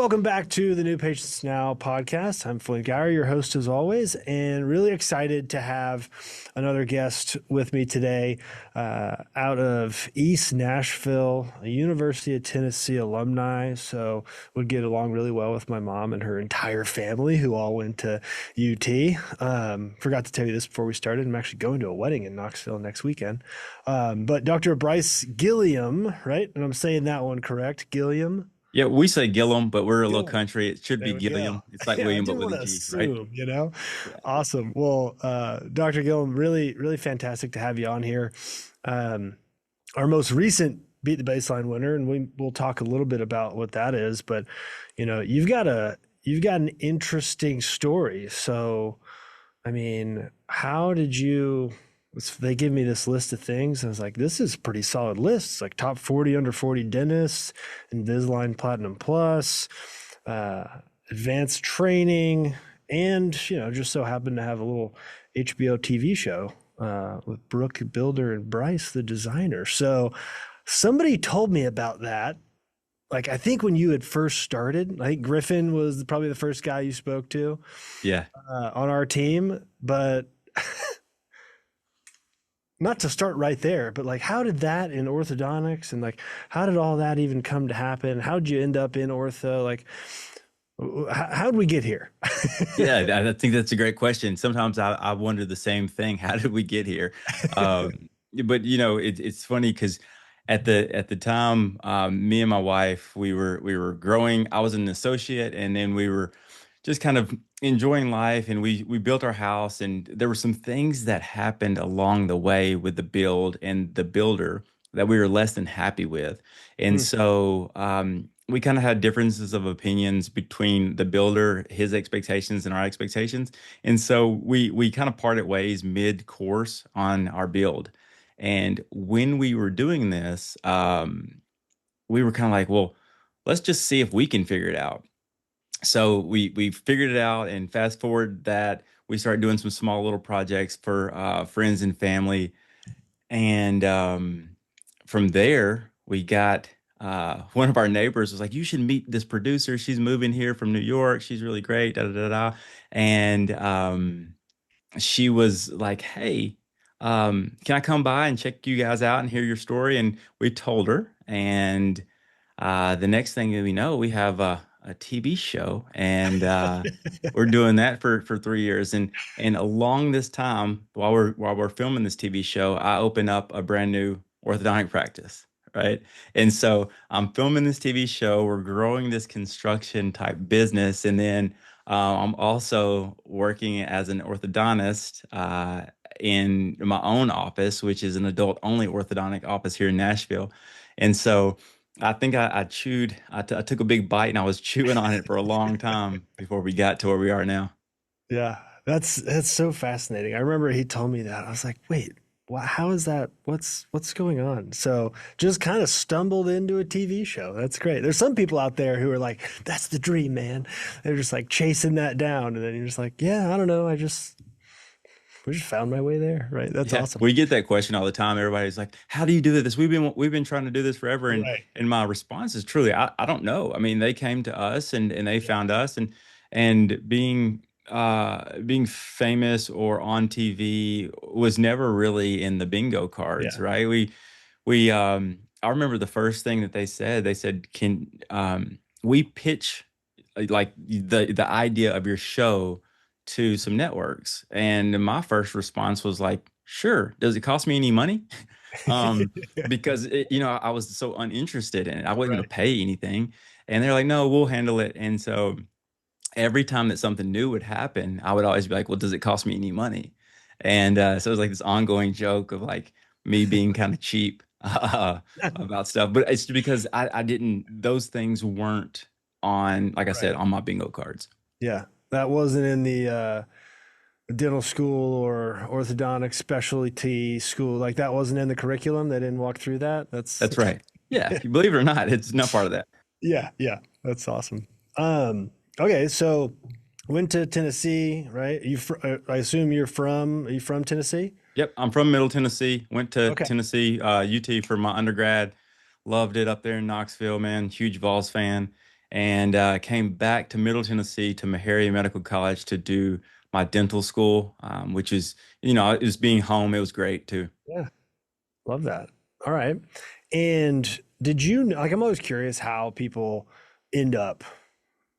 Welcome back to the New Patients Now podcast. I'm Flint, your host as always, and really excited to have another guest with me today out of East Nashville, a University of Tennessee alumni. So would get along really well with my mom and her entire family who all went to UT. Forgot to tell you this before we started. I'm actually going to a wedding in Knoxville next weekend. But Dr. Brice Gilliam, right? And I'm saying that one correct, Gilliam. Yeah, we say Gilliam, but we're a little Gilliam. country. It should be There we go. Gilliam. It's like Yeah, I William, but didn't with want a to G, right? assume, you know? Yeah. Awesome. Well, Dr. Gilliam, really fantastic to have you on here. Our most recent Beat the Baseline winner, and we'll talk a little bit about what that is, but you've got an interesting story. So, I mean, how did you? They give me this list of things. And I was like, this is a pretty solid list. It's like top 40 under 40 dentists, Invisalign Platinum Plus, advanced training, and, just so happened to have a little HBO TV show with Brooke Builder and Brice, the designer. So somebody told me about that. Like, I think when you had first started, I think Griffin was probably the first guy you spoke to Yeah. on our team, but not to start right there, but like, how did that in orthodontics and like, how did all that even come to happen? How did you end up in ortho? Like, how did we get here? Yeah, I think that's a great question. Sometimes I wonder the same thing. How did we get here? But it's funny because at the time, me and my wife, we were growing. I was an associate, and then we were just kind of enjoying life, and we built our house, and there were some things that happened along the way with the build and the builder that we were less than happy with. And Hmm. so we kind of had differences of opinions between the builder, his expectations and our expectations. And so we kind of parted ways mid-course on our build. And when we were doing this, we were kind of like, well, let's just see if we can figure it out. So we figured it out, and fast forward that we started doing some small little projects for friends and family. And from there, we got one of our neighbors was like, "You should meet this producer. She's moving here from New York. She's really great." Da da da da. And she was like, "Hey, can I come by and check you guys out and hear your story?" And we told her, and the next thing that we know, we have a TV show, and we're doing that for 3 years. And along this time, while we're filming this TV show, I open up a brand new orthodontic practice, right? And so I'm filming this TV show. We're growing this construction type business, and then I'm also working as an orthodontist in my own office, which is an adult only orthodontic office here in Nashville. And so I think I took a big bite and I was chewing on it for a long time before we got to where we are now. Yeah, that's so fascinating. I remember he told me that. I was like, wait, how is that? What's going on? So just kind of stumbled into a TV show. That's great. There's some people out there who are like, that's the dream, man. They're just like chasing that down, and then you're just like, yeah, I don't know. We just found my way there, right? That's Yeah, awesome. we get that question all the time. Everybody's like, "How do you do this?" We've been trying to do this forever, Right. and my response is truly, I don't know. I mean, they came to us and they Yeah. found us, and being famous or on TV was never really in the bingo cards, Yeah. right? We I remember the first thing that they said. They said, "Can we pitch like the idea of your show to some networks?" And my first response was like, "Sure. Does it cost me any money?" um, because I was so uninterested in it. I wasn't going Right. to pay anything, and they're like, "No, we'll handle it." And so every time that something new would happen, I would always be like, "Well, does it cost me any money?" And so it was like this ongoing joke of like me being kind of cheap about stuff. But it's because I didn't; those things weren't on, like I said, Right. on my bingo cards. Yeah. That wasn't in the dental school or orthodontic specialty school. Like that wasn't in the curriculum. They didn't walk through that. That's That's right. Yeah, you believe it or not, it's not part of that. yeah, yeah. That's awesome. Okay, so went to Tennessee, right? I assume are you from Tennessee? Yep, I'm from Middle Tennessee. Went to Okay. Tennessee, UT for my undergrad. Loved it up there in Knoxville, man. Huge Vols fan. and came back to Middle Tennessee to Meharry Medical College to do my dental school, which is, it was being home. It was great too. Yeah. Love that. All right. And did you like, I'm always curious how people end up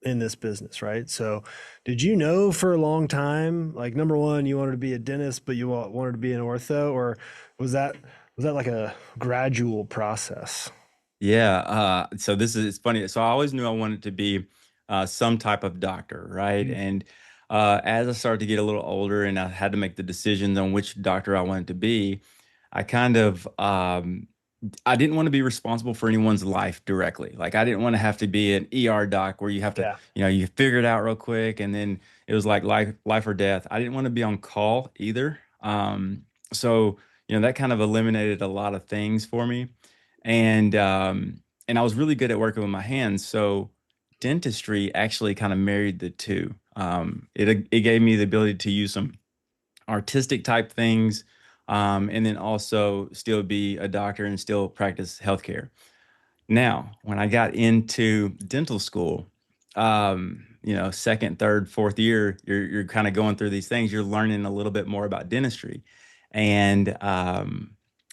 in this business, right? So, did you know for a long time, like number one, you wanted to be a dentist, but you wanted to be an ortho, or was that was that like a gradual process? Yeah. So this is it's funny. So I always knew I wanted to be some type of doctor, right? Mm. And as I started to get a little older and I had to make the decisions on which doctor I wanted to be, I kind of I didn't want to be responsible for anyone's life directly. Like I didn't want to have to be an ER doc where you have to, Yeah. you figure it out real quick and then it was like life or death. I didn't want to be on call either. So that kind of eliminated a lot of things for me. And I was really good at working with my hands. So dentistry actually kind of married the two. It gave me the ability to use some artistic type things, and then also still be a doctor and still practice healthcare. Now, when I got into dental school, second, third, fourth year, you're kind of going through these things. You're learning a little bit more about dentistry, and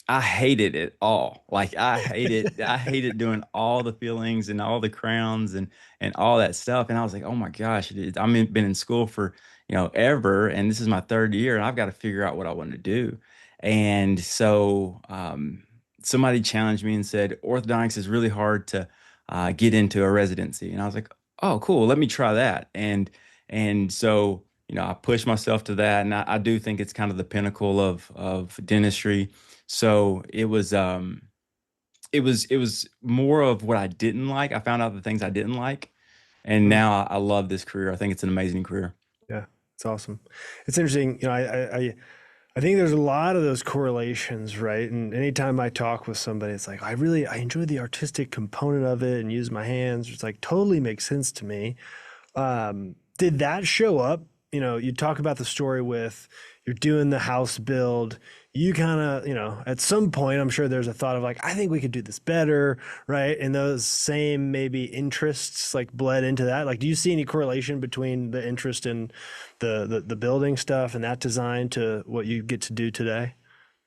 I hated it all. Like I hated doing all the fillings and all the crowns and all that stuff. And I was like, oh my gosh, been in school for ever, and this is my third year, and I've got to figure out what I want to do. And so somebody challenged me and said, orthodontics is really hard to get into a residency. And I was like, oh, cool, let me try that. And so, I pushed myself to that. And I do think it's kind of the pinnacle of dentistry. So it was more of what I didn't like. I found out the things I didn't like. And Mm. now I love this career. I think it's an amazing career. Yeah. It's awesome. It's interesting. I think there's a lot of those correlations, right? And anytime I talk with somebody, it's like, I enjoy the artistic component of it and use my hands. It's like totally makes sense to me. Did that show up? You talk about the story with you're doing the house build. You kind of, at some point, I'm sure there's a thought of like, I think we could do this better, right? And those same maybe interests like bled into that. Like, do you see any correlation between the interest in the building stuff and that design to what you get to do today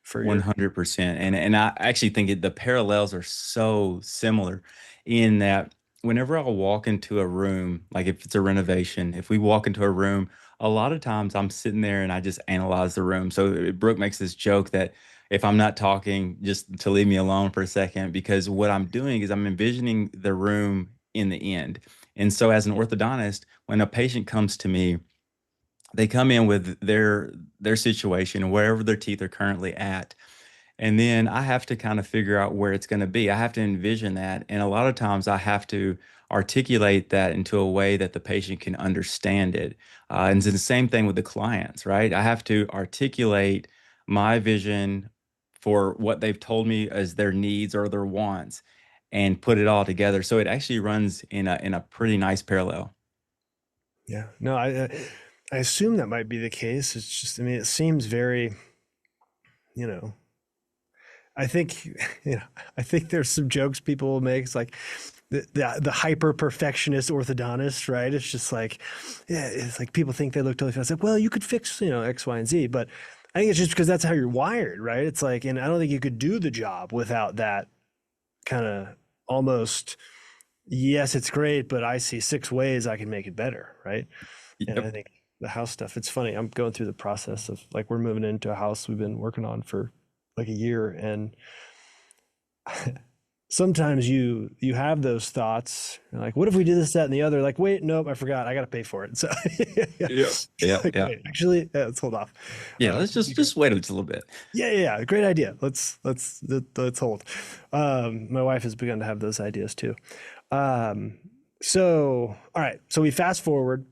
for your? 100%. And I actually think the parallels are so similar in that whenever I walk into a room, like if it's a renovation, if we walk into a room, a lot of times I'm sitting there and I just analyze the room. So Brooke makes this joke that if I'm not talking, just to leave me alone for a second, because what I'm doing is I'm envisioning the room in the end. And so as an orthodontist, when a patient comes to me, they come in with their situation, wherever their teeth are currently at. And then I have to kind of figure out where it's going to be. I have to envision that. And a lot of times I have to articulate that into a way that the patient can understand it. And it's the same thing with the clients, right? I have to articulate my vision for what they've told me as their needs or their wants and put it all together. So it actually runs in a pretty nice parallel. Yeah, no, I assume that might be the case. It's just, I mean, it seems very, you know, I think, I think there's some jokes people will make. It's like the hyper perfectionist orthodontist, right? It's just like, yeah, it's like people think they look totally fast. It's like, well, you could fix, X, Y, and Z, but I think it's just because that's how you're wired, right? It's like, and I don't think you could do the job without that kind of almost, yes, it's great, but I see six ways I can make it better, right? And I Yep. think the house stuff, it's funny. I'm going through the process of like we're moving into a house we've been working on for like a year, and sometimes you have those thoughts. You're like, what if we did this, that, and the other? Like, wait, nope, I forgot. I got to pay for it. So yeah, Yeah. Yeah. like, Yeah. wait, actually, yeah, let's hold off. Yeah. Let's Could be just great. just wait a little bit. Yeah, yeah, yeah. Great idea. Let's hold. My wife has begun to have those ideas too. Um, so all right. So we fast forward.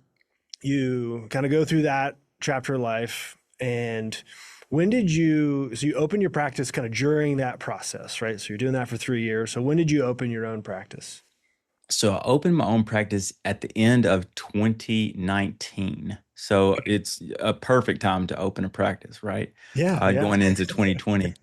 You kind of go through that chapter of life, and when did you so you open your practice kind of during that process, right? So you're doing that for 3 years. So when did you open your own practice? So I opened my own practice at the end of 2019. So it's a perfect time to open a practice, right? Yeah, yeah. Going into 2020.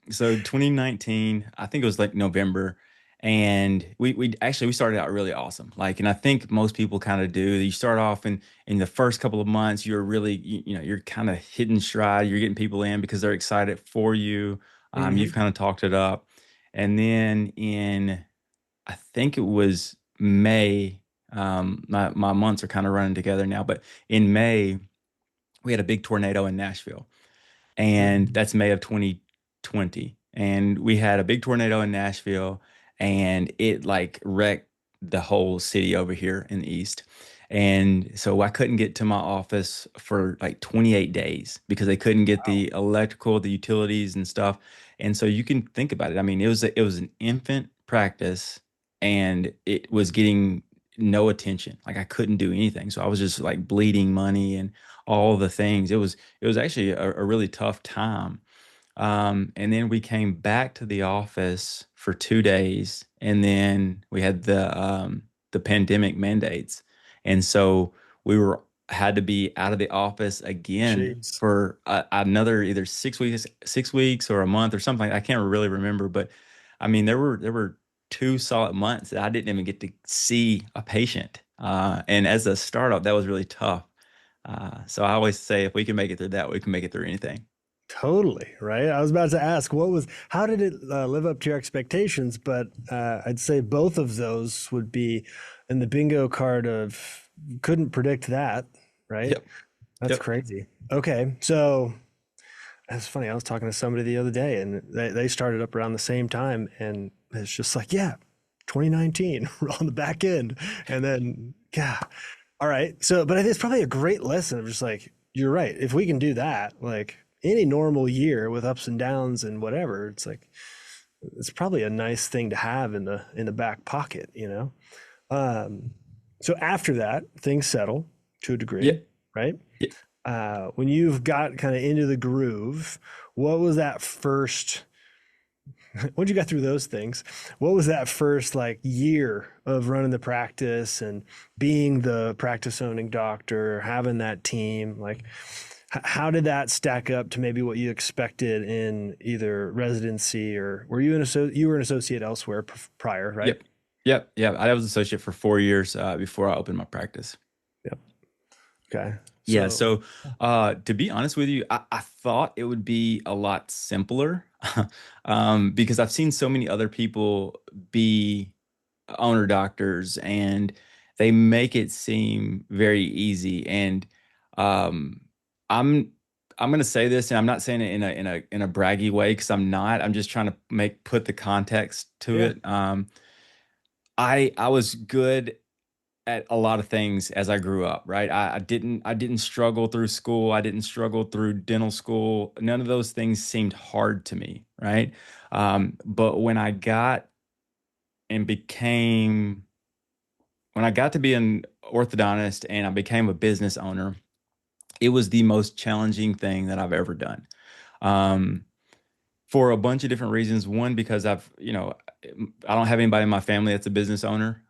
So 2019, I think it was like November. And we started out really awesome. Like, and I think most people kind of do. You start off in the first couple of months, you're really, you're kind of hitting stride. You're getting people in because they're excited for you. You've Hmm. kind of talked it up. And then I think it was May, my months are kind of running together now, but in May, we had a big tornado in Nashville, and Hmm. that's May of 2020. And we had a big tornado in Nashville, and it like wrecked the whole city over here in the east. And so I couldn't get to my office for like 28 days because they couldn't get the electrical, the utilities and stuff. And so you can think about it. I mean, it was an infant practice, and it was getting no attention. Like I couldn't do anything. So I was just like bleeding money and all the things. It was actually a really tough time. And then we came back to the office for 2 days, and then we had the pandemic mandates, and so we were had to be out of the office again Jeez. for another either 6 weeks or a month or something. I can't really remember, but I mean there were 2 solid months that I didn't even get to see a patient. And as a startup, that was really tough. So I always say if we can make it through that, we can make it through anything. Totally, right? I was about to ask, how did it live up to your expectations? But I'd say both of those would be in the bingo card of couldn't predict that, right? Yep. That's Yep. crazy. Okay, so that's funny. I was talking to somebody the other day, and they started up around the same time, and it's just like, yeah, 2019, we're on the back end, and then yeah, all right. So, but it's probably a great lesson of just like you're right. If we can do that, like any normal year with ups and downs and whatever, it's like it's probably a nice thing to have in the back pocket, you know. Um, so after that, things settle to a degree, Yep. right? Yep. When you've got kind of into the groove, what was that first? Once you got through those things, what was that first like year of running the practice and being the practice owning doctor, having that team? Like, how did that stack up to maybe what you expected in either residency or were you you were an associate elsewhere prior, right? Yep. Yep. Yep. I was associate for 4 years before I opened my practice. Yep. Okay. Yeah. So, So, to be honest with you, I thought it would be a lot simpler, because I've seen so many other people be owner doctors, and they make it seem very easy. And um, I'm I'm going to say this, and I'm not saying it in a braggy way because I'm not. I'm just trying to put the context to yeah. it. I was good at a lot of things as I grew up, right? I didn't struggle through school. I didn't struggle through dental school. None of those things seemed hard to me, right? But and became when I got to be an orthodontist and I became a business owner, it was the most challenging thing that I've ever done. Um, for a bunch of different reasons. One, because I don't have anybody in my family that's a business owner.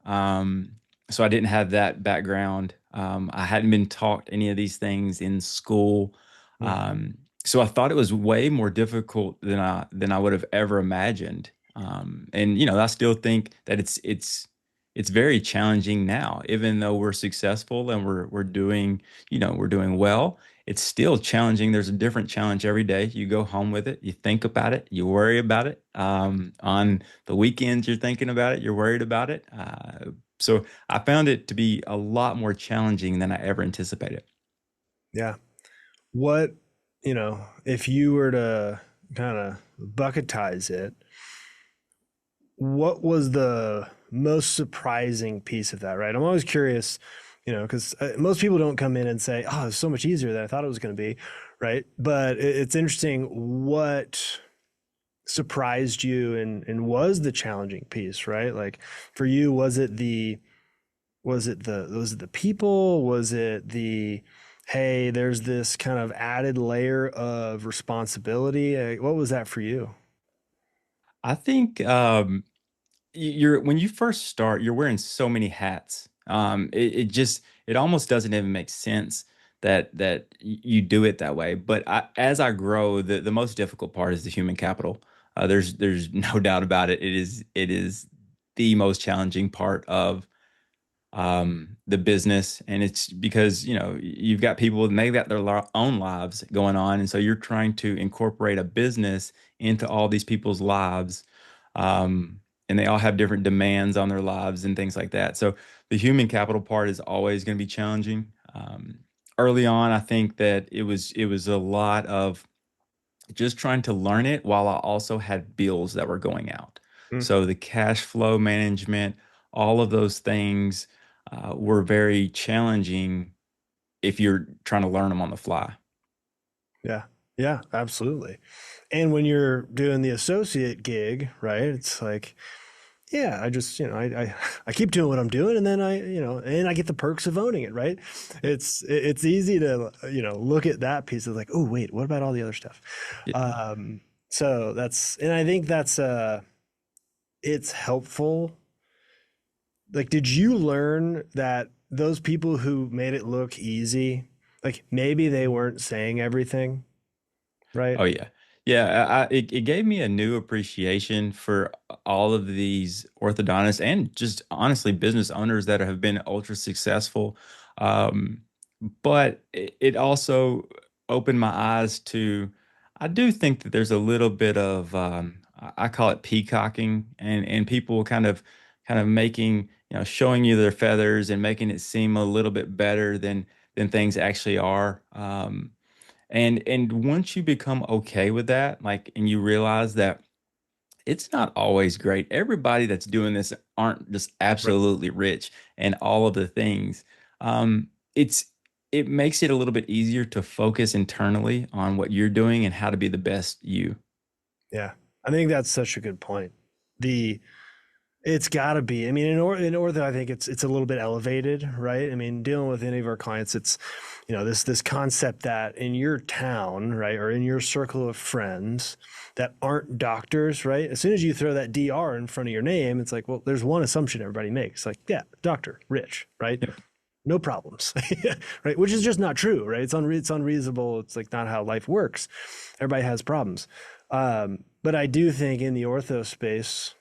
So I didn't have that background. I hadn't been taught any of these things in school. Mhm. So I thought it was way more difficult than I would have ever imagined. And I still think that it's very challenging now, even though we're successful and we're doing well. It's still challenging. There's a different challenge every day. You go home with it, you think about it, you worry about it. On the weekends, you're thinking about it, you're worried about it. So I found it to be a lot more challenging than I ever anticipated. Yeah. What, if you were to kind of bucketize it, what was the most surprising piece of that, right? I'm always curious, because most people don't come in and say, oh, it's so much easier than I thought it was going to be, right? But it's interesting what surprised you and was the challenging piece, right? Like for you, was it the people? Was it the hey, there's this kind of added layer of responsibility? What was that for you? I think when you first start, you're wearing so many hats. It almost doesn't even make sense that you do it that way. But as I grow, the most difficult part is the human capital. There's no doubt about it. It is the most challenging part of the business. And it's because, you've got people and they've got their own lives going on. And so you're trying to incorporate a business into all these people's lives. And they all have different demands on their lives and things like that. So the human capital part is always going to be challenging. Early on, I think that it was a lot of just trying to learn it while I also had bills that were going out. Mm, So the cash flow management, all of those things were very challenging if you're trying to learn them on the fly. yeah. Yeah, absolutely. And when you're doing the associate gig, right? It's like, yeah, I just, I keep doing what I'm doing and then and I get the perks of owning it, right? It's easy to, look at that piece of like, oh, wait, what about all the other stuff? Yeah. So and I think it's helpful. Like, did you learn that those people who made it look easy, like maybe they weren't saying everything, right? Oh yeah. Yeah, it gave me a new appreciation for all of these orthodontists and just honestly business owners that have been ultra successful. Um, but it also opened my eyes to, I do think that there's a little bit of, I call it peacocking, and people kind of making, showing you their feathers and making it seem a little bit better than things actually are. And once you become okay with that, like, and you realize that it's not always great. Everybody that's doing this aren't just Right. absolutely rich and all of the things. Um, it's it makes it a little bit easier to focus internally on what you're doing and how to be the best you. Yeah. I think that's such a good point. The It's got to be. I mean, in ortho, I think it's a little bit elevated, right? I mean, dealing with any of our clients, it's this concept that in your town, right, or in your circle of friends that aren't doctors, right? As soon as you throw that DR in front of your name, it's like, well, there's one assumption everybody makes, like, yeah, doctor, rich, right? Yep. No problems, right? Which is just not true, right? It's unreasonable. It's like not how life works. Everybody has problems, but I do think in the ortho space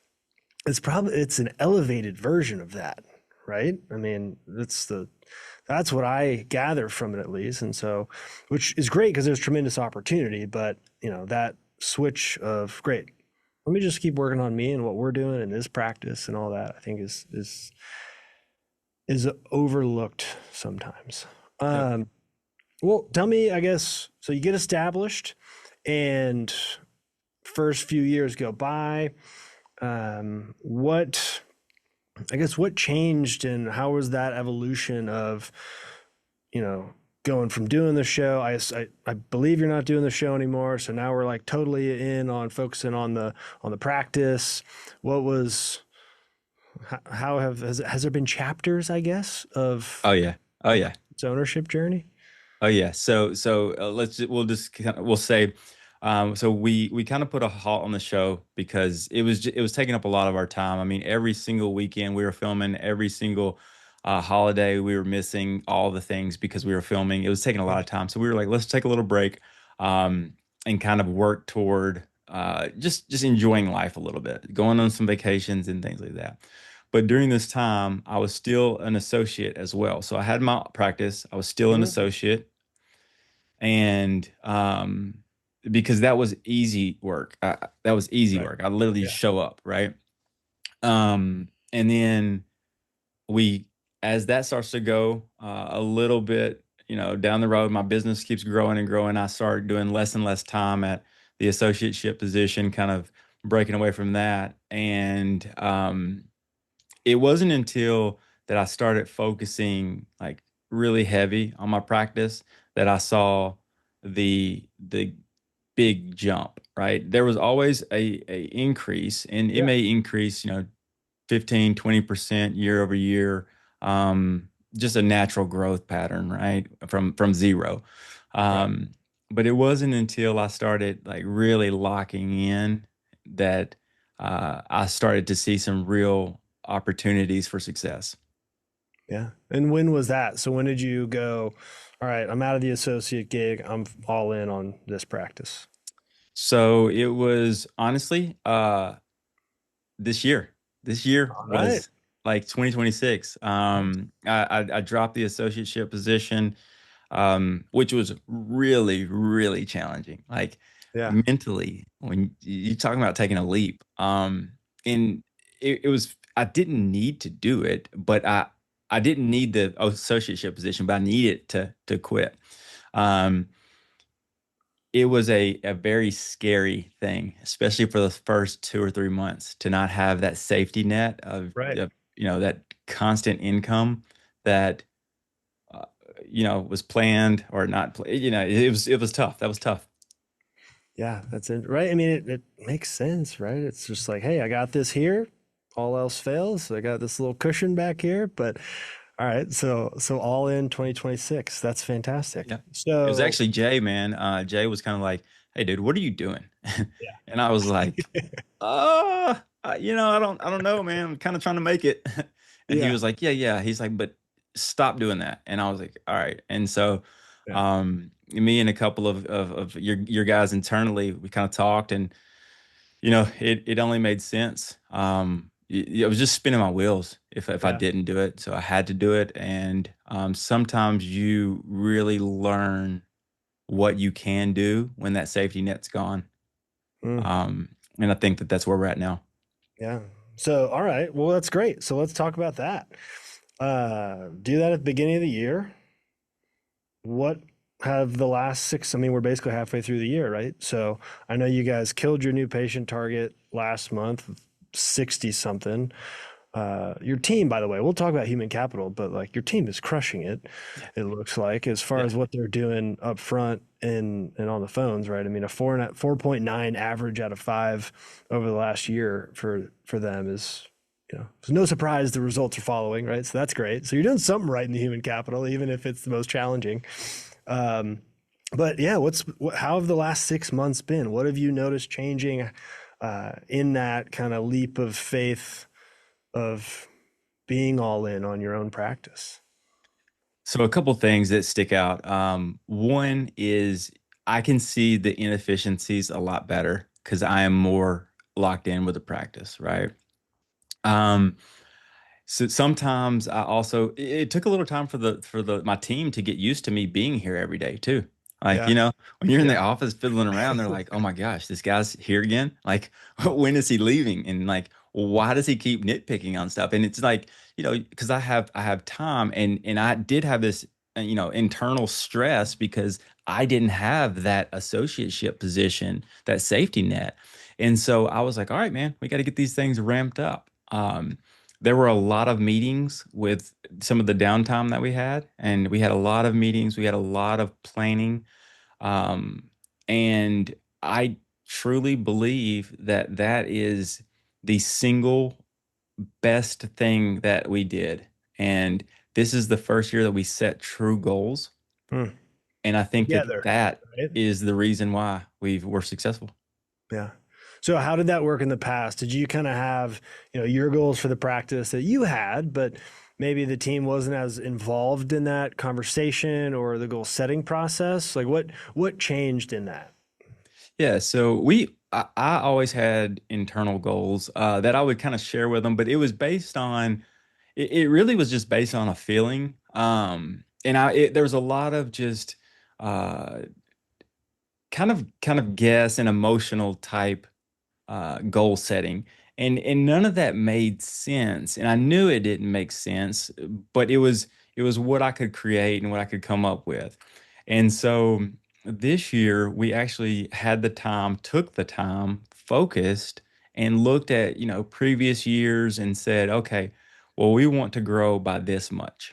it's an elevated version of that, right? I mean, that's what I gather from it at least. And so, which is great because there's tremendous opportunity, but that switch of great, let me just keep working on me and what we're doing and this practice and all that, I think is overlooked sometimes. Yep. Um, well, tell me, I guess, so you get established and first few years go by. What I guess what changed and how was that evolution of, you know, going from doing the show? I believe you're not doing the show anymore, so now we're like totally in on focusing on the practice. What was how have has there been chapters, I guess, Oh yeah. Oh of yeah. its ownership journey? Oh yeah. So we'll say, so we kind of put a halt on the show because it was taking up a lot of our time. I mean, every single weekend we were filming, every single holiday we were missing all the things because we were filming. It was taking a lot of time, so we were like, let's take a little break, um, and kind of work toward just enjoying life a little bit, going on some vacations and things like that. But during this time, I was still an associate as well. So I had my practice. I was still an Mhm. associate, and because that was easy work. That was easy Right. work. I literally Yeah. just show up, right? And then we, as that starts to go a little bit, down the road, my business keeps growing and growing. I start doing less and less time at the associateship position, kind of breaking away from that. And it wasn't until that I started focusing like really heavy on my practice that I saw the big jump, right? There was always a increase, and it Yeah. may increase, 15, 20% year over year. Just a natural growth pattern, right? From zero. Right. Um, but it wasn't until I started like really locking in that I started to see some real opportunities for success. Yeah. And when was that? So when did you go, all right, I'm out of the associate gig. I'm all in on this practice. So it was honestly this year. This year All right. was like 2026. I dropped the associateship position, which was really, really challenging. Like Yeah. mentally, when you're talking about taking a leap, and it was, I didn't need to do it, but I didn't need the associateship position, but I needed to quit. Um, it was a very scary thing, especially for the first 2 or 3 months, to not have that safety net Right. of that constant income that uh, was planned or not. It was tough. That was tough. Yeah, that's it. Right. I mean, it makes sense, right? It's just like, hey, I got this here. All else fails. I got this little cushion back here. But all right, so all in 2026. That's fantastic. Yeah. It was So actually Jay, man. Jay was kind of like, "Hey, dude, what are you doing?" And I was like, I don't know, man. I'm kind of trying to make it." And he yeah, was like, "Yeah, yeah." He's like, "But stop doing that." And I was like, "All right." And so, yeah, me and a couple of your guys internally, we kind of talked, and it only made sense. I was just spinning my wheels if I yeah. didn't do it, so I had to do it. And sometimes you really learn what you can do when that safety net's gone. Mm, And I think that that's where we're at now. yeah. So all right, well that's great. So let's talk about that. Do that at the beginning of the year. What have the last six? I mean, we're basically halfway through the year, right? So I know you guys killed your new patient target last month, 60 something. Your team, by the way, we'll talk about human capital, but like your team is crushing it. Yeah. It looks like as far Yeah. as what they're doing up front and on the phones, right? I mean, a 4.9 average out of 5 over the last year for them is, it's no surprise the results are following, right? So that's great. So you're doing something right in the human capital, even if it's the most challenging. Um, but yeah, how have the last 6 months been? What have you noticed changing in that kind of leap of faith of being all in on your own practice? So a couple things that stick out. One is I can see the inefficiencies a lot better because I am more locked in with the practice, right? Um, So sometimes I also it took a little time for the my team to get used to me being here every day too. Like, Yeah, when you're in the yeah, office fiddling around, they're like, "Oh my gosh, this guy's here again." Like, when is he leaving? And like, why does he keep nitpicking on stuff? And it's like, because I have time, and I did have this internal stress because I didn't have that associateship position, that safety net. And so I was like, "All right, man, we got to get these things ramped up." There were a lot of meetings with some of the downtime that we had, and we had a lot of meetings. We had a lot of planning, um, and I truly believe that that is the single best thing that we did. And this is the first year that we set true goals, mm. and I think that Together, that right? is the reason why we're successful. Yeah. So how did that work in the past? Did you kind of have, your goals for the practice that you had, but maybe the team wasn't as involved in that conversation or the goal setting process? Like what changed in that? Yeah, so I always had internal goals that I would kind of share with them, but it was based on it really was just based on a feeling. And there was a lot of just uh, kind of guess and emotional type goal setting, and none of that made sense. And I knew it didn't make sense, but it was what I could create and what I could come up with. And so this year we actually had the time, took the time, focused, and looked at previous years and said, okay, well, we want to grow by this much.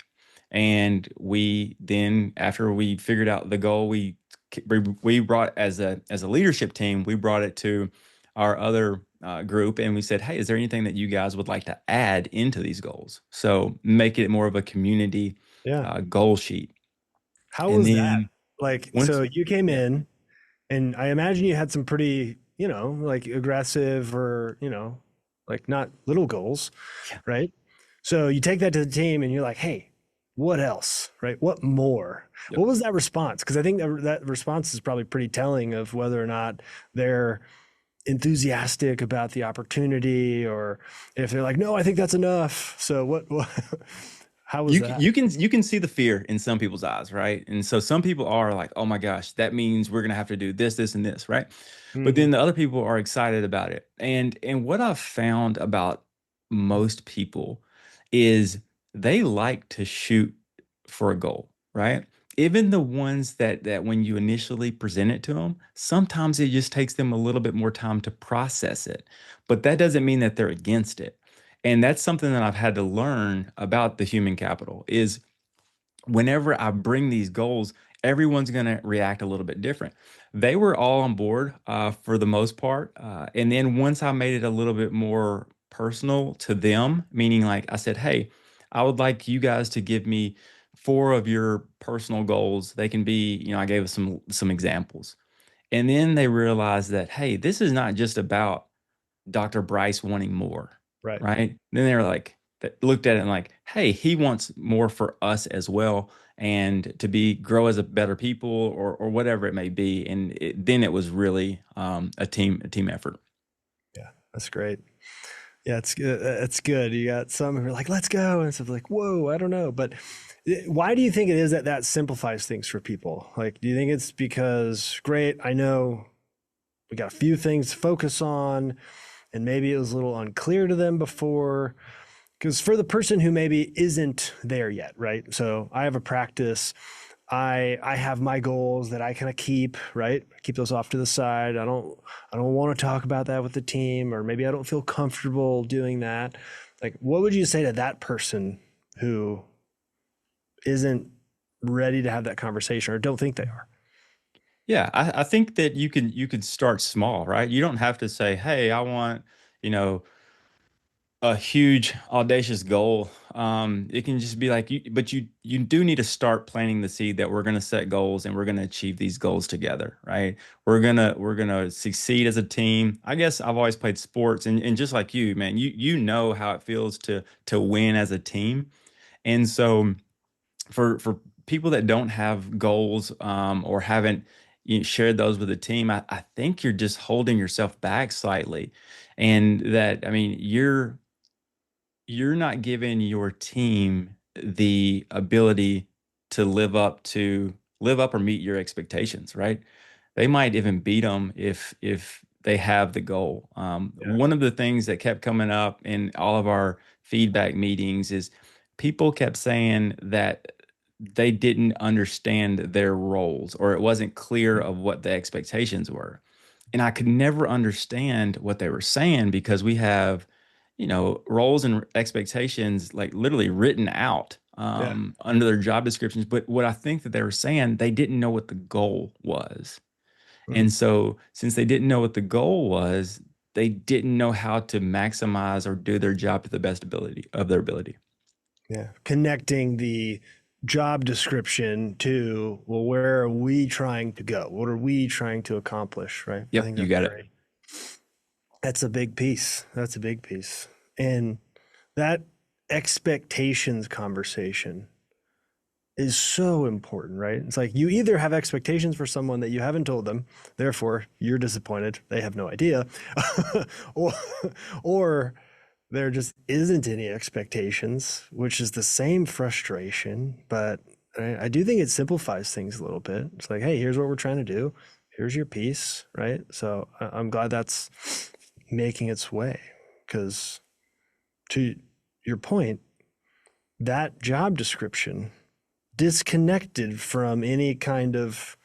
And we then, after we figured out the goal, we brought, as a leadership team, we brought it to our other group, and we said, "Hey, is there anything that you guys would like to add into these goals?" So make it more of a community Yeah. goal sheet. How And was that? then Like, once, so you came yeah, in and I imagine you had some pretty, like aggressive or, like not little goals, yeah, right? So you take that to the team and you're like, hey, what else, right? What more? yep. What was that response? Because I think that response is probably pretty telling of whether or not they're enthusiastic about the opportunity, or if they're like, no, I think that's enough. So what how was that? You can see the fear in some people's eyes, right? And so some people are like, "Oh my gosh, that means we're gonna have to do this, this, and this," right? But Hmm. then the other people are excited about it. And what I've found about most people is they like to shoot for a goal, right? Even the ones that when you initially present it to them, sometimes it just takes them a little bit more time to process it. But that doesn't mean that they're against it. And that's something that I've had to learn about the human capital is whenever I bring these goals, everyone's going to react a little bit different. They were all on board for the most part. And then once I made it a little bit more personal to them, meaning like I said, hey, I would like you guys to give me four of your personal goals. They can be, I gave some examples. And then they realized that, hey, this is not just about Dr. Brice wanting more, Right. right? Then they were like, that looked at it and like, hey, he wants more for us as well, and to be grow as a better people or whatever it may be. And then it was really a team effort. Yeah, that's great. Yeah, it's good. It's good. You got some who are like, let's go. And it's like, whoa, I don't know. But why do you think it is that that simplifies things for people? Like, do you think it's because, great, I know we got a few things to focus on, and maybe it was a little unclear to them before? Because for the person who maybe isn't there yet, right? So I have a practice. I have my goals that I kind of keep, right? Keep those off to the side. I don't want to talk about that with the team, or maybe I don't feel comfortable doing that. Like, what would you say to that person who isn't ready to have that conversation or don't think they are? Yeah, I think that you could start small, right? You don't have to say, hey, I want, you know, a huge audacious goal. It can just be like but you do need to start planting the seed that we're going to set goals and we're going to achieve these goals together, right? We're gonna succeed as a team. I guess I've always played sports, and just like you, man, you know how it feels to win as a team. And so for people that don't have goals or haven't shared those with the team, I think you're just holding yourself back slightly, and that I mean you're not giving your team the ability to live up or meet your expectations, right? They might even beat them if they have the goal. Yeah. One of the things that kept coming up in all of our feedback meetings is people kept saying that they didn't understand their roles or it wasn't clear of what the expectations were. And I could never understand what they were saying because we have roles and expectations like literally written out Yeah. under their job descriptions. But what I think that they were saying, they didn't know what the goal was. Mm. And so, since they didn't know what the goal was, they didn't know how to maximize or do their job to the best ability of their ability. Yeah. Connecting the job description to, well, where are we trying to go? What are we trying to accomplish? Right. I Yep, think you that's got it. great. That's a big piece. That's a big piece. And that expectations conversation is so important, right? It's like you either have expectations for someone that you haven't told them, therefore you're disappointed, they have no idea, or, or there just isn't any expectations, which is the same frustration. But I do think it simplifies things a little bit. It's like, hey, here's what we're trying to do. Here's your piece, right? So I'm glad that's making its way because to your point, that job description disconnected from any kind of,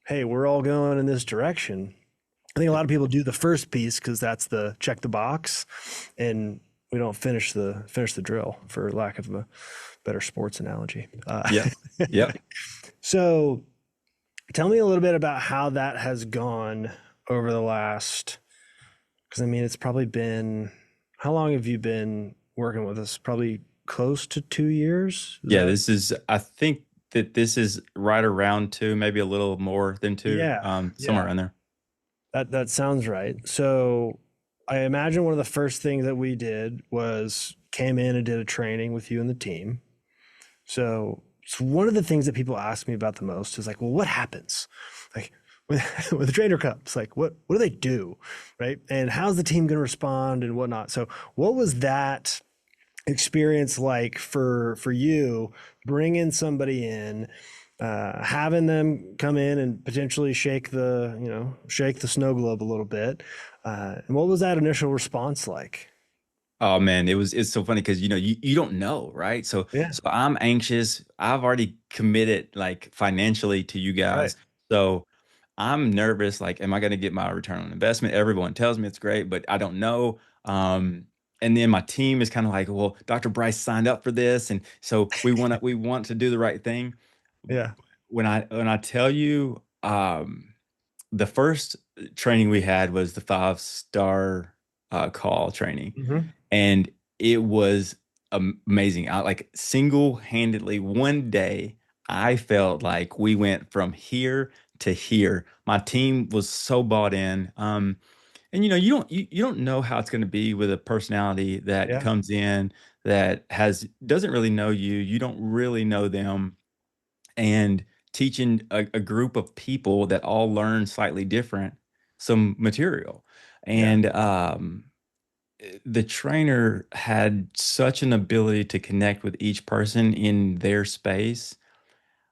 hey, we're all going in this direction. I think a lot of people do the first piece because that's the check the box, and we don't finish the drill, for lack of a better sports analogy. Yep. Yep. So tell me a little bit about how that has gone over the last, because I mean, it's probably been, how long have you been working with us? Probably close to 2 years. Is Yeah, that? I think that this is right around two, maybe a little more than two, Yeah. somewhere Yeah. around there. That sounds right. So I imagine one of the first things that we did was came in and did a training with you and the team. So it's one of the things that people ask me about the most is like, well, what happens? Like, with trainer cups, like what do they do, right? And how's the team going to respond and whatnot? So what was that experience like for you, bringing somebody in, having them come in and potentially shake the snow globe a little bit, and what was that initial response like? Oh man, it's so funny because you don't know, right? So Yeah, so I'm anxious. I've already committed like financially to you right. guys. So I'm nervous, like, am I gonna get my return on investment? Everyone tells me it's great, but I don't know. And then my team is kind of like, well, Dr. Brice signed up for this, and so we want to do the right thing. Yeah. When I tell you, the first training we had was the 5-star call training, Hmm. and it was amazing. I like single-handedly one day I felt like we went from here to here. My team was so bought in. And you don't know how it's going to be with a personality that Yeah. comes in that has doesn't really know you. You don't really know them, and teaching a group of people that all learn slightly different some material. Yeah. And the trainer had such an ability to connect with each person in their space,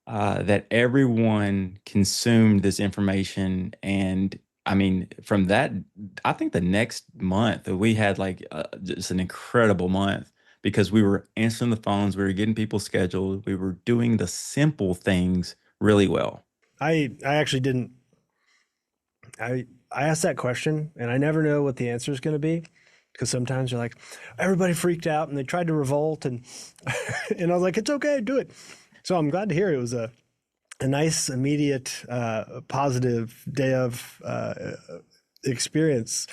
that everyone consumed this information. And I mean, from that, I think the next month we had like just an incredible month because we were answering the phones, we were getting people scheduled, we were doing the simple things really well. I actually didn't. I asked that question and I never know what the answer is going to be, because sometimes you're like, everybody freaked out and they tried to revolt, and and I was like, it's okay, do it. So I'm glad to hear it was a nice, immediate, positive day of experience.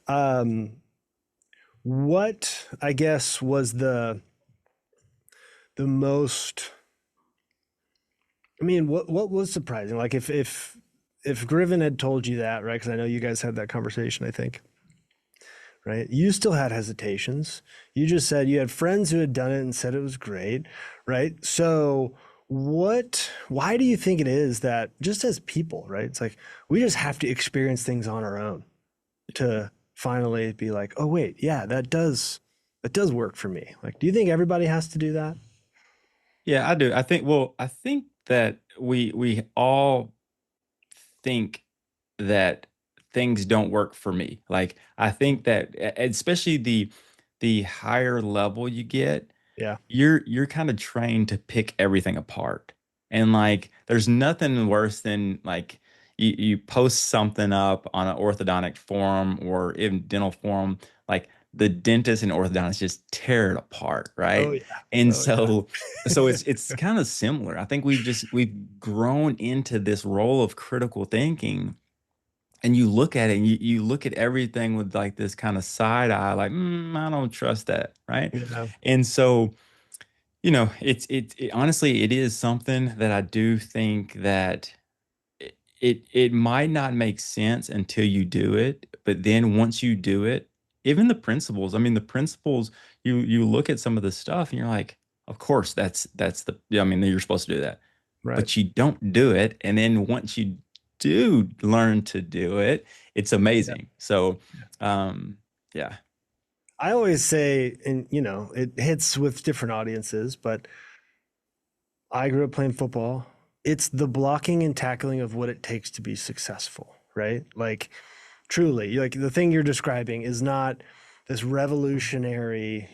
Um, what I guess was the most, I mean, what was surprising? Like if Griven had told you that, right? Because I know you guys had that conversation, I think, right? You still had hesitations. You just said you had friends who had done it and said it was great, right? So why do you think it is that just as people, right? It's like we just have to experience things on our own to finally be like, oh wait, yeah, that does work for me. Like, do you think everybody has to do that? Yeah, I do. I think that we all think that things don't work for me. Like I think that especially the higher level you get, Yeah. you're kind of trained to pick everything apart. And like there's nothing worse than like you post something up on an orthodontic forum or in dental forum, like the dentist and orthodontist just tear it apart, Oh right? yeah. And Oh yeah. so it's kind of similar. I think we've grown into this role of critical thinking, and you look at it and you look at everything with like this kind of side eye, like, I don't trust that, right? Yeah. And so, honestly, it is something that I do think that it might not make sense until you do it, but then once you do it, even the principles, I mean, the principles, you look at some of the stuff and you're like, of course, that's the, yeah, I mean, you're supposed to do that, Right. but you don't do it. And then once you do learn to do it, it's Yeah. amazing. So, um, yeah, I always say, and it hits with different audiences, but I grew up playing football. It's the blocking and tackling of what it takes to be successful, right? Like truly, like the thing you're describing is not this revolutionary,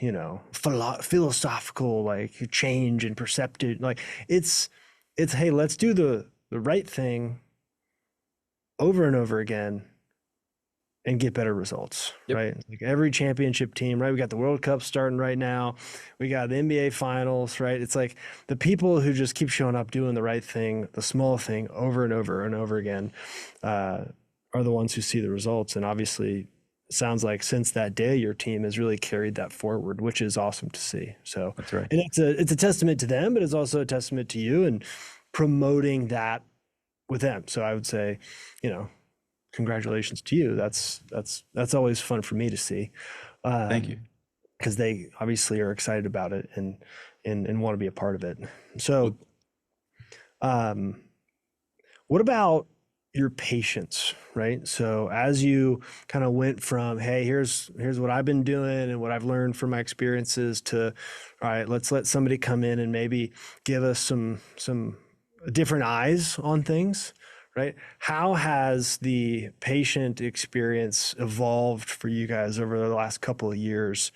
philosophical like change and perceptive. Like it's hey, let's do the right thing over and over again and get better results, yep, right? Like every championship team, right? We got the World Cup starting right now. We got the NBA finals, right? It's like the people who just keep showing up doing the right thing, the small thing over and over and over again, uh, are the ones who see the results. And obviously, it sounds like since that day, your team has really carried that forward, which is awesome to see. So, that's right. and it's a testament to them, but it's also a testament to you and promoting that with them. So I would say, you know, congratulations to you. That's always fun for me to see, Thank you. because they obviously are excited about it and want to be a part of it. So, Well, um, what about? your patience, right? So as you kind of went from, hey, here's what I've been doing and what I've learned from my experiences to, all right, let's let somebody come in and maybe give us some different eyes on things, right? How has the patient experience evolved for you guys over the last couple of years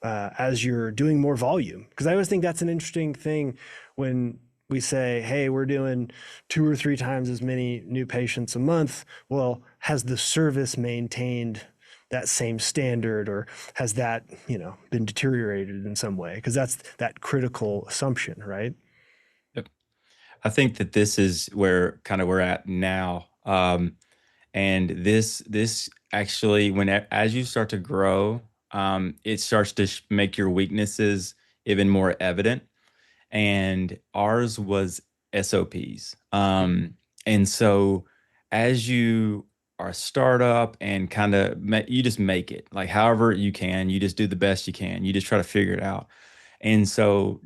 as you're doing more volume? Because I always think that's an interesting thing when we say, hey, we're doing 2 or 3 times as many new patients a month. Well, has the service maintained that same standard, or has that, been deteriorated in some way? Because that's that critical assumption, right? Yep. I think that this is where kind of we're at now. And this actually, as you start to grow, it starts to make your weaknesses even more evident. And ours was SOPs. And so as you are a startup and kind of you just make it like however you can, you just do the best you can. You just try to figure it out. And so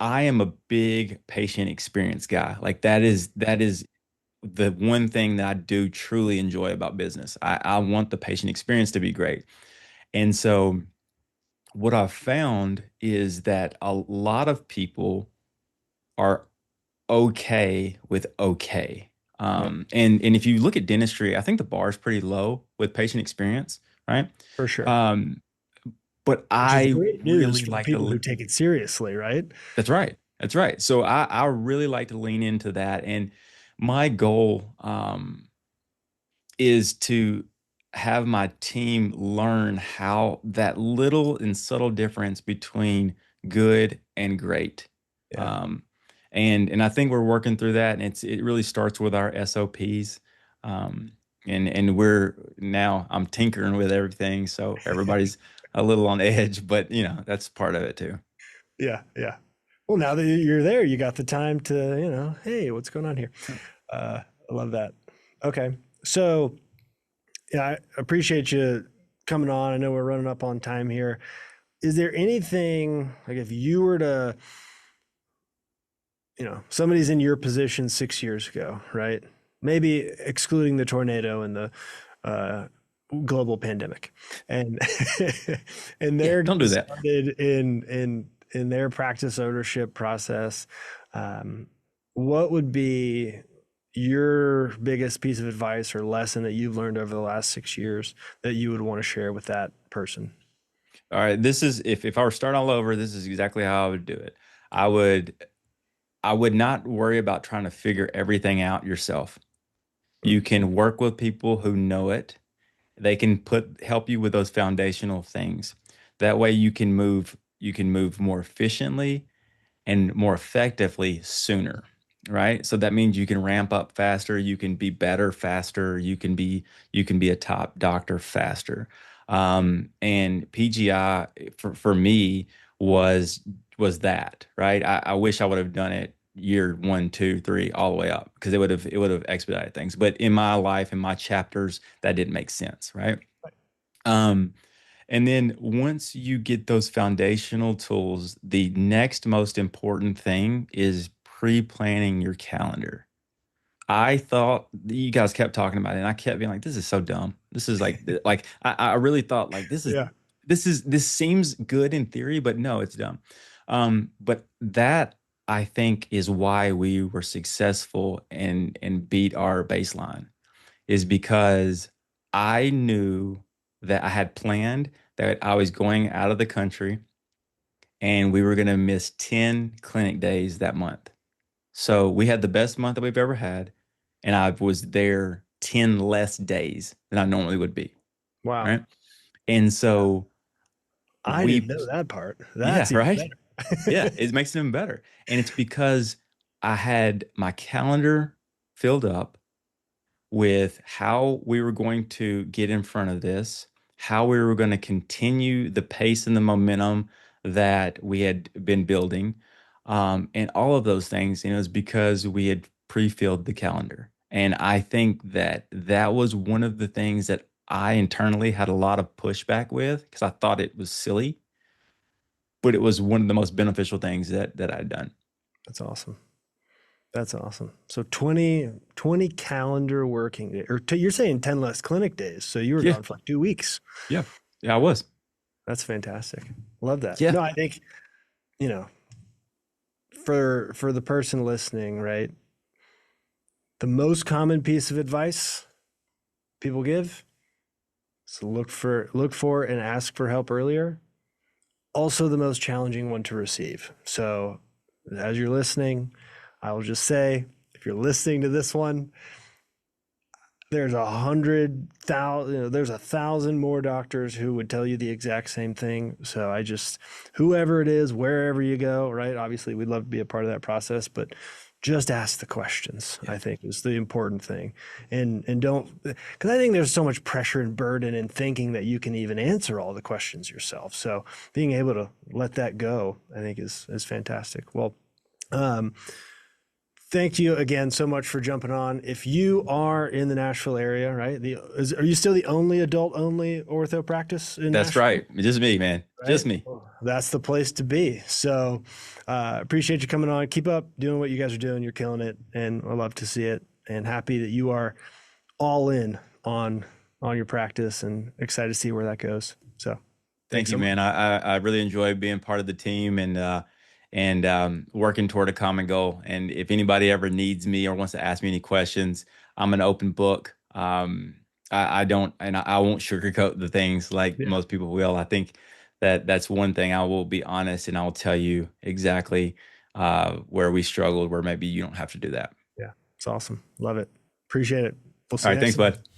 I am a big patient experience guy. Like that is the one thing that I do truly enjoy about business. I want the patient experience to be great. And so what I've found is that a lot of people are okay with okay. Yep, And if you look at dentistry, I think the bar is pretty low with patient experience, right? for sure. Um, but Which is I great news really for the like people who to. take it seriously, right? That's right. That's right. So I really like to lean into that, and my goal is to have my team learn how that little and subtle difference between good and great. Yeah. Um, and I think we're working through that, and it really starts with our SOPs. Um, and we're now I'm tinkering with everything, so everybody's a little on edge, but that's part of it too. Yeah. Yeah. Well, now that you're there, you got the time to, hey, what's going on here? I love that. Okay. So, yeah, I appreciate you coming on. I know we're running up on time here. Is there anything, like, if you were to, somebody's in your position 6 years ago, right? Maybe excluding the tornado and the uh, global pandemic, and and Yeah, they're don't do getting that. started in their practice ownership process. Um, what would be your biggest piece of advice or lesson that you've learned over the last 6 years that you would want to share with that person? All right, this is if I were starting all over, this is exactly how I would do it. I would I would not worry about trying to figure everything out yourself. Hmm. You can work with people who know it. They can help you with those foundational things. That way you can move more efficiently and more effectively sooner, right? So that means you can ramp up faster, you can be better faster, you can be a top doctor faster. And PGI for me was was that, right? I wish I would have done it year one, two, three, all the way up because it would have expedited things. But in my life, in my chapters, that didn't make sense, right? Um, and then once you get those foundational tools, the next most important thing is pre-planning your calendar. I thought you guys kept talking about it, and I kept being like, "This is so dumb. This is like I really thought like Yeah, this seems good in theory, but no, it's dumb." But that I think is why we were successful and beat our baseline is because I knew that I had planned that I was going out of the country and we were going to miss 10 clinic days that month. So we had the best month that we've ever had, and I was there 10 less days than I normally would be. wow. Right. And so I didn't we, know that part. yeah, That's even right. Yeah, better. it makes it even better. And it's because I had my calendar filled up with how we were going to get in front of this, how we were going to continue the pace and the momentum that we had been building, and all of those things. Is because we had pre-filled the calendar, and I think that that was one of the things that I internally had a lot of pushback with because I thought it was silly, but it was one of the most beneficial things that I'd done. That's awesome. That's awesome. So 20 calendar working day, or you're saying 10 less clinic days. So you were Yeah, gone for like 2 weeks. yeah, yeah. I was. That's fantastic. Love that. Yeah, No, I think, you know, for the person listening, right? The most common piece of advice people give is look for and ask for help earlier. Also the most challenging one to receive. So as you're listening, I will just say, if you're listening to this one, there's 100,000, there's 1,000 more doctors who would tell you the exact same thing. So whoever it is, wherever you go, right? Obviously, we'd love to be a part of that process, but just ask the questions, yeah, I think is the important thing. And don't, because I think there's so much pressure and burden in thinking that you can even answer all the questions yourself. So being able to let that go, I think is fantastic. Well, um, thank you again so much for jumping on. If you are in the Nashville area, right? Are you still the only adult only ortho practice in that's Nashville? right. Just me, man. Right. Just me. Well, that's the place to be. So appreciate you coming on. Keep up doing what you guys are doing. You're killing it, and I love to see it. And happy that you are all in on your practice, and excited to see where that goes. So Thank thanks you, so much. man. I really enjoy being part of the team and working toward a common goal. And if anybody ever needs me or wants to ask me any questions, I'm an open book. I don't, and I won't sugarcoat the things like Yeah. most people will. I think that that's one thing. I will be honest and I'll tell you exactly where we struggled, where maybe you don't have to do that. Yeah. It's awesome. Love it. Appreciate it. We'll All see you right, next thanks, time. bud.